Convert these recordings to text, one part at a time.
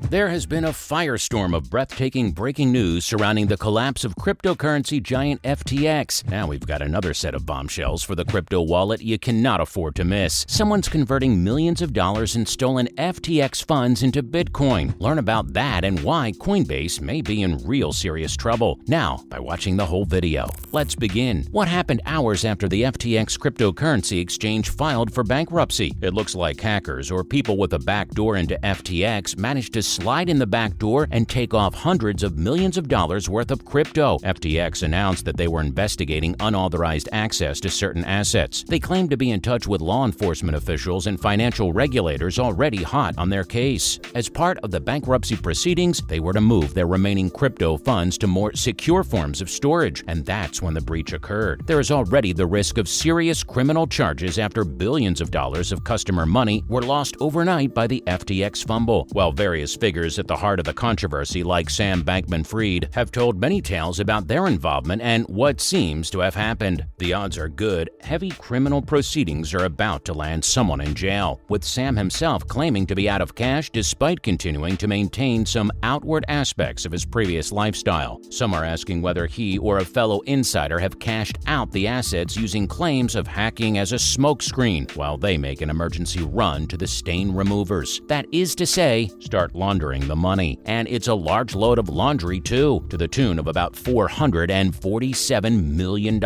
There has been a firestorm of breathtaking breaking news surrounding the collapse of cryptocurrency giant FTX. Now we've got another set of bombshells for the crypto wallet you cannot afford to miss. Someone's converting millions of dollars in stolen FTX funds into Bitcoin. Learn about that and why Coinbase may be in real serious trouble. Now, by watching the whole video. Let's begin. What happened hours after the FTX cryptocurrency exchange filed for bankruptcy? It looks like hackers or people with a backdoor into FTX managed to slide in the back door and take off hundreds of millions of dollars worth of crypto. FTX announced that they were investigating unauthorized access to certain assets. They claimed to be in touch with law enforcement officials and financial regulators already hot on their case. As part of the bankruptcy proceedings, they were to move their remaining crypto funds to more secure forms of storage, and that's when the breach occurred. There is already the risk of serious criminal charges after billions of dollars of customer money were lost overnight by the FTX fumble. While various figures at the heart of the controversy, like Sam Bankman-Fried, have told many tales about their involvement and what seems to have happened. The odds are good. Heavy criminal proceedings are about to land someone in jail, with Sam himself claiming to be out of cash despite continuing to maintain some outward aspects of his previous lifestyle. Some are asking whether he or a fellow insider have cashed out the assets using claims of hacking as a smokescreen while they make an emergency run to the stain removers. That is to say, start laundering the money. And it's a large load of laundry too, to the tune of about $447 million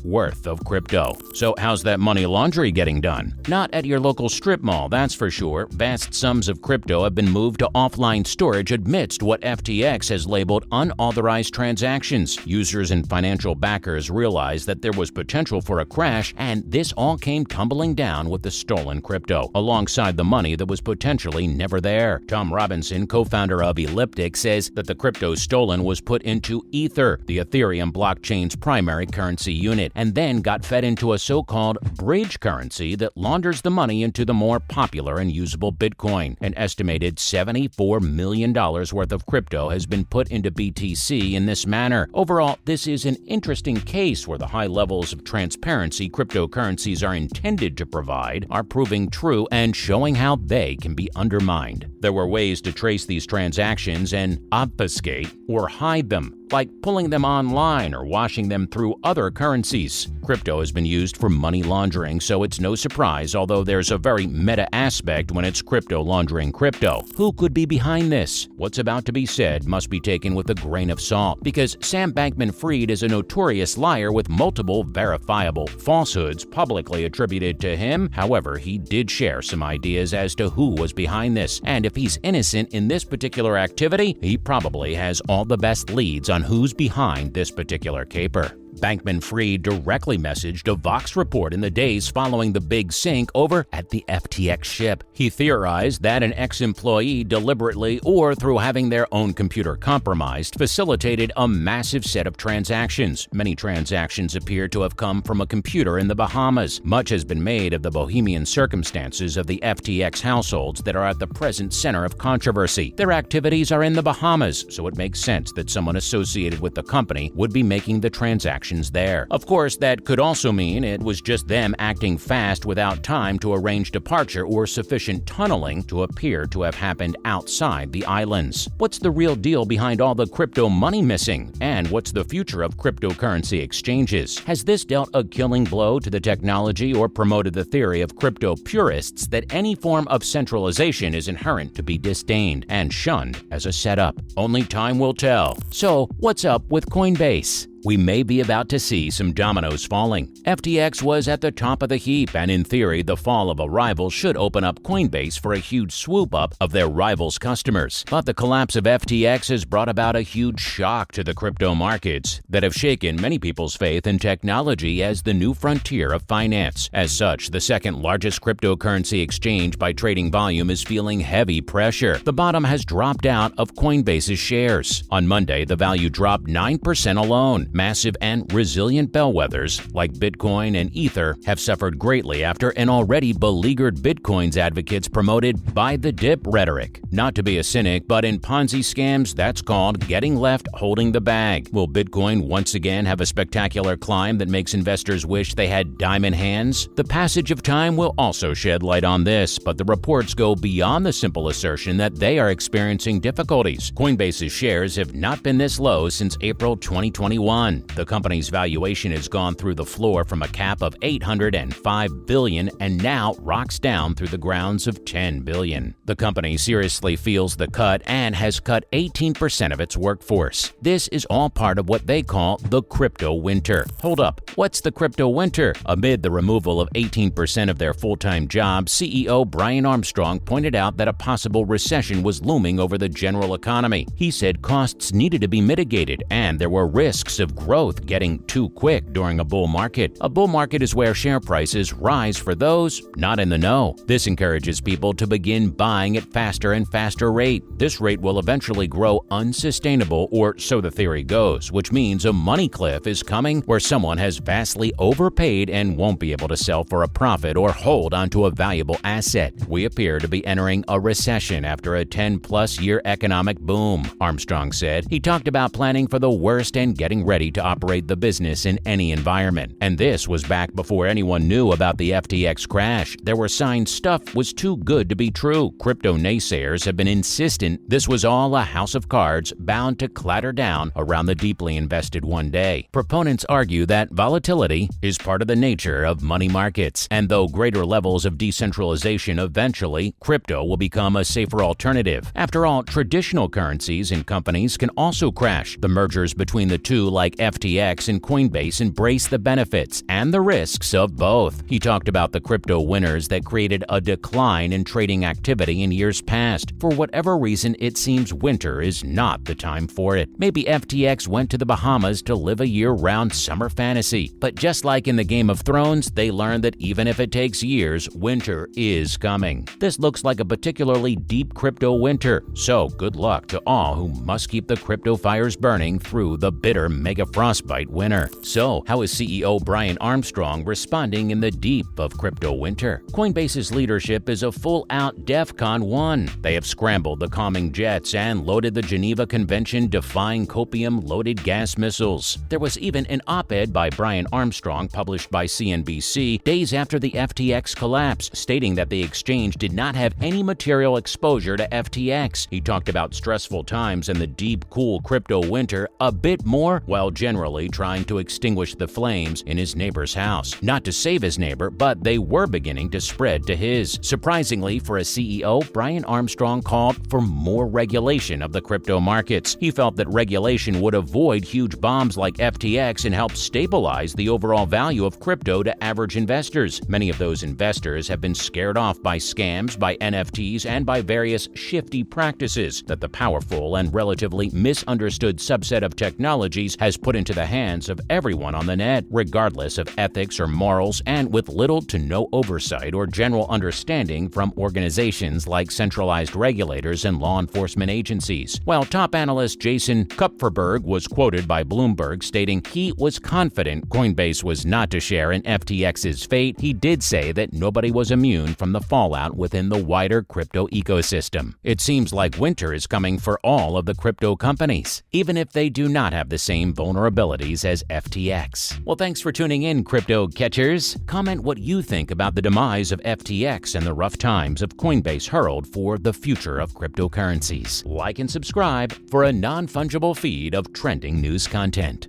worth of crypto. So how's that money laundry getting done? Not at your local strip mall, that's for sure. Vast sums of crypto have been moved to offline storage amidst what FTX has labeled unauthorized transactions. Users and financial backers realized that there was potential for a crash, and this all came tumbling down with the stolen crypto, alongside the money that was potentially never there. Tom Robinson, co-founder of Elliptic, says that the crypto stolen was put into Ether, the Ethereum blockchain's primary currency unit, and then got fed into a so-called bridge currency that launders the money into the more popular and usable Bitcoin. An estimated $74 million worth of crypto has been put into BTC in this manner. Overall, this is an interesting case where the high levels of transparency cryptocurrencies are intended to provide are proving true and showing how they can be undermined. There were ways to trace these transactions and obfuscate or hide them, like pulling them online or washing them through other currencies. Crypto has been used for money laundering, so it's no surprise, although there's a very meta aspect when it's crypto laundering crypto. Who could be behind this? What's about to be said must be taken with a grain of salt, because Sam Bankman-Fried is a notorious liar with multiple verifiable falsehoods publicly attributed to him. However, he did share some ideas as to who was behind this, and if he's innocent in this particular activity, he probably has all the best leads on who's behind this particular caper. Bankman-Fried directly messaged a Vox report in the days following the big sink over at the FTX ship. He theorized that an ex-employee deliberately or through having their own computer compromised facilitated a massive set of transactions. Many transactions appear to have come from a computer in the Bahamas. Much has been made of the bohemian circumstances of the FTX households that are at the present center of controversy. Their activities are in the Bahamas, so it makes sense that someone associated with the company would be making the transactions there. Of course, that could also mean it was just them acting fast without time to arrange departure or sufficient tunneling to appear to have happened outside the islands. What's the real deal behind all the crypto money missing? And what's the future of cryptocurrency exchanges? Has this dealt a killing blow to the technology or promoted the theory of crypto purists that any form of centralization is inherent to be disdained and shunned as a setup? Only time will tell. So, what's up with Coinbase? We may be about to see some dominoes falling. FTX was at the top of the heap, and in theory, the fall of a rival should open up Coinbase for a huge swoop up of their rival's customers. But the collapse of FTX has brought about a huge shock to the crypto markets that have shaken many people's faith in technology as the new frontier of finance. As such, the second largest cryptocurrency exchange by trading volume is feeling heavy pressure. The bottom has dropped out of Coinbase's shares. On Monday, the value dropped 9% alone. massive and resilient bellwethers like Bitcoin and Ether have suffered greatly after an already beleaguered Bitcoin's advocates promoted buy the dip rhetoric. Not to be a cynic, but in Ponzi scams, that's called getting left holding the bag. Will Bitcoin once again have a spectacular climb that makes investors wish they had diamond hands? The passage of time will also shed light on this, but the reports go beyond the simple assertion that they are experiencing difficulties. Coinbase's shares have not been this low since April 2021. The company's valuation has gone through the floor from a cap of $805 billion and now rocks down through the grounds of $10 billion. The company seriously feels the cut and has cut 18% of its workforce. This is all part of what they call the crypto winter. Hold up, what's the crypto winter? Amid the removal of 18% of their full-time jobs, CEO Brian Armstrong pointed out that a possible recession was looming over the general economy. He said costs needed to be mitigated and there were risks of growth getting too quick during a bull market. A bull market is where share prices rise for those not in the know. This encourages people to begin buying at faster and faster rate. This rate will eventually grow unsustainable, or so the theory goes, which means a money cliff is coming where someone has vastly overpaid and won't be able to sell for a profit or hold onto a valuable asset. We appear to be entering a recession after a 10-plus year economic boom, Armstrong said. He talked about planning for the worst and getting ready to operate the business in any environment. And this was back before anyone knew about the FTX crash. There were signs stuff was too good to be true. Crypto naysayers have been insistent this was all a house of cards bound to clatter down around the deeply invested one day. Proponents argue that volatility is part of the nature of money markets, and though greater levels of decentralization eventually, crypto will become a safer alternative. After all, traditional currencies and companies can also crash. The mergers between the two, like FTX and Coinbase, embrace the benefits and the risks of both. He talked about the crypto winners that created a decline in trading activity in years past. For whatever reason, it seems winter is not the time for it. Maybe FTX went to the Bahamas to live a year-round summer fantasy. But just like in the Game of Thrones, they learned that even if it takes years, winter is coming. This looks like a particularly deep crypto winter, so good luck to all who must keep the crypto fires burning through the bitter mega frostbite winter. So, how is CEO Brian Armstrong responding in the deep of crypto winter? Coinbase's leadership is a full-out DEFCON 1. They have scrambled the calming jets and loaded the Geneva Convention defying copium-loaded gas missiles. There was even an op-ed by Brian Armstrong published by CNBC days after the FTX collapse, stating that the exchange did not have any material exposure to FTX. He talked about stressful times and the deep, cool crypto winter a bit more, while generally trying to extinguish the flames in his neighbor's house. Not to save his neighbor, but they were beginning to spread to his. Surprisingly, for a CEO, Brian Armstrong called for more regulation of the crypto markets. He felt that regulation would avoid huge bombs like FTX and help stabilize the overall value of crypto to average investors. Many of those investors have been scared off by scams, by NFTs, and by various shifty practices that the powerful and relatively misunderstood subset of technologies has put into the hands of everyone on the net, regardless of ethics or morals, and with little to no oversight or general understanding from organizations like centralized regulators and law enforcement agencies. While top analyst Jason Kupferberg was quoted by Bloomberg stating he was confident Coinbase was not to share in FTX's fate, he did say that nobody was immune from the fallout within the wider crypto ecosystem. It seems like winter is coming for all of the crypto companies, even if they do not have the same vulnerabilities as FTX. Well, thanks for tuning in, crypto catchers. Comment what you think about the demise of FTX and the rough times of Coinbase herald for the future of cryptocurrencies. Like and subscribe for a non-fungible feed of trending news content.